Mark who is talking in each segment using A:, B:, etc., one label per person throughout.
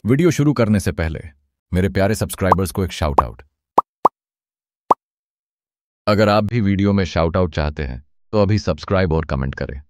A: Video शुरू करने से पहले मेरे प्यारे सब्सक्राइबर्स को एक शाउट आउट। अगर आप भी वीडियो में शाउट आउट चाहते हैं तो अभी सब्सक्राइब और कमेंट करें।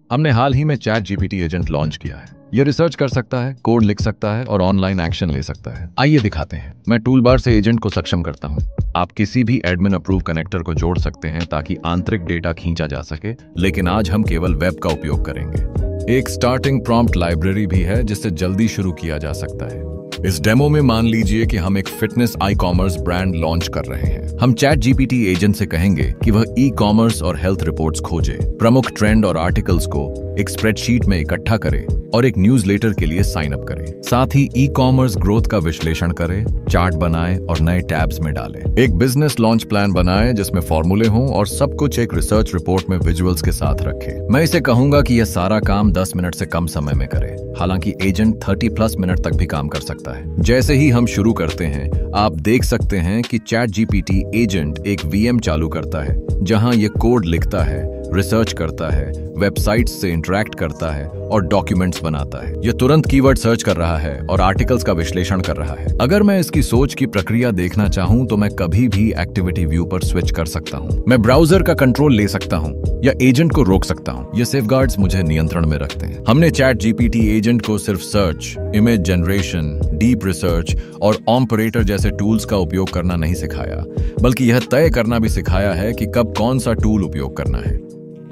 A: हमने हाल ही में चैट जीपीटी एजेंट लॉन्च किया है। यह रिसर्च कर सकता है, कोड लिख सकता है और ऑनलाइन एक्शन ले सकता है। आइए दिखाते हैं। मैं टूल बार से एजेंट को सक्षम करता हूं। आप किसी भी एडमिन अप्रूव कनेक्टर को जोड़ सकते हैं ताकि आंतरिक डेटा खींचा जा सके, लेकिन आज हम केवल वेब का उपयोग करेंगे। एक स्टार्टिंग प्रॉम्प्ट लाइब्रेरी भी है जिससे जल्दी शुरू किया जा सकता है। इस डेमो में मान लीजिए कि हम एक fitness e commerce brand launch कर रहे हैं। हम चैट जीपीटी एजेंट से कहेंगे कि वह ई कॉमर्स और हेल्थ रिपोर्ट्स खोजे, प्रमुख ट्रेंड और आर्टिकल्स को एक स्प्रेडशीट में इकट्ठा करे और एक न्यूज़लेटर के लिए साइन अप करे। साथ ही ई कॉमर्स ग्रोथ का विश्लेषण करे, चार्ट बनाए और नए टैब्स में डाले। एक बिजनेस लॉन्च प्लान बनाए जिसमें फॉर्मूले हों और सब कुछ एक रिसर्च रिपोर्ट में विजुअल्स के साथ रखे। मैं इसे कहूंगा कि यह सारा काम 10 मिनट से कम समय में करे। हालांकि एजेंट 30+ मिनट तक भी काम कर सकता है। जैसे ही हम शुरू करते हैं, आप देख सकते हैं कि चैट जीपीटी एजेंट एक वीएम चालू करता है जहां ये कोड लिखता है, रिसर्च करता है, वेबसाइट्स से इंटरैक्ट करता है और डॉक्यूमेंट्स बनाता है। यह तुरंत कीवर्ड सर्च कर रहा है और आर्टिकल्स का विश्लेषण कर रहा है। अगर मैं इसकी सोच की प्रक्रिया देखना चाहूं तो मैं कभी भी एक्टिविटी व्यू पर स्विच कर सकता हूं। मैं ब्राउजर का कंट्रोल ले सकता हूं या एजेंट को रोक सकता हूं। ये सेफगार्ड्स मुझे नियंत्रण में रखते हैं। हमने चैट जीपीटी एजेंट को सिर्फ search, image generation, deep research और ऑपरेटर जैसे टूल्स का उपयोग करना नहीं सिखाया, बल्कि यह तय करना भी सिखाया है कि कब कौन सा टूल उपयोग करना है।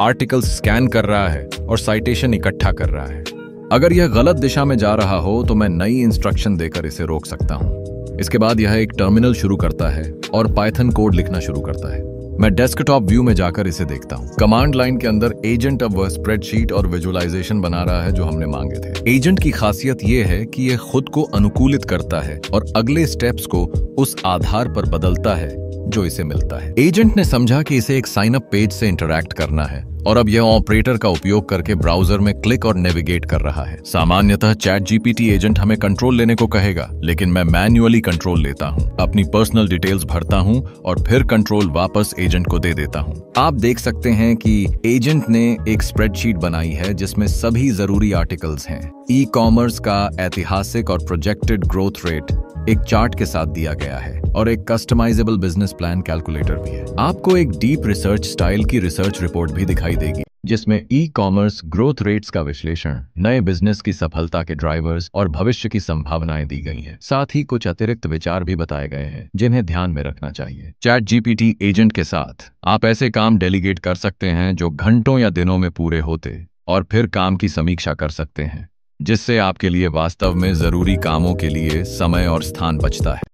A: आर्टिकल स्कैन कर रहा है और साइटेशन इकट्ठा कर रहा है। अगर यह गलत दिशा में जा रहा हो तो मैं नई इंस्ट्रक्शन देकर इसे रोक सकता हूं। इसके बाद यह एक टर्मिनल शुरू करता है और पाइथन कोड लिखना शुरू करता है। मैं डेस्कटॉप व्यू में जाकर इसे देखता हूं। कमांड लाइन के अंदर एजेंट अब वह स्प्रेडशीट और विजुअलाइजेशन बना रहा है जो हमने मांगे थे। एजेंट की खासियत यह है कि यह खुद को अनुकूलित करता है और अगले स्टेप्स को उस आधार पर बदलता है जो इसे मिलता है। एजेंट ने समझा कि इसे एक साइन अप पेज से इंटरैक्ट करना है और अब यह ऑपरेटर का उपयोग करके ब्राउजर में क्लिक और नेविगेट कर रहा है। सामान्यतः चैट जीपीटी एजेंट हमें कंट्रोल लेने को कहेगा, लेकिन मैं मैन्युअली कंट्रोल लेता हूं, अपनी पर्सनल डिटेल्स भरता हूं और फिर कंट्रोल वापस एजेंट को दे देता हूं। आप देख सकते हैं कि एजेंट ने एक स्प्रेडशीट बनाई है जिसमें सभी जरूरी आर्टिकल्स हैं। ई कॉमर्स का ऐतिहासिक और प्रोजेक्टेड ग्रोथ रेट एक चार्ट के साथ दिया गया है और एक कस्टमाइजेबल बिजनेस प्लान कैलकुलेटर भी है। आपको एक डीप रिसर्च स्टाइल की रिसर्च रिपोर्ट भी दिखाई देगी जिसमें ई कॉमर्स ग्रोथ रेट्स का विश्लेषण, नए बिजनेस की सफलता के ड्राइवर्स और भविष्य की संभावनाएं दी गई हैं। साथ ही कुछ अतिरिक्त विचार भी बताए गए हैं जिन्हें ध्यान में रखना चाहिए। चैट जीपीटी एजेंट के साथ आप ऐसे काम डेलीगेट कर सकते हैं जो घंटों या दिनों में पूरे होते और फिर काम की समीक्षा कर सकते हैं, जिससे आपके लिए वास्तव में जरूरी कामों के लिए समय और स्थान बचता है।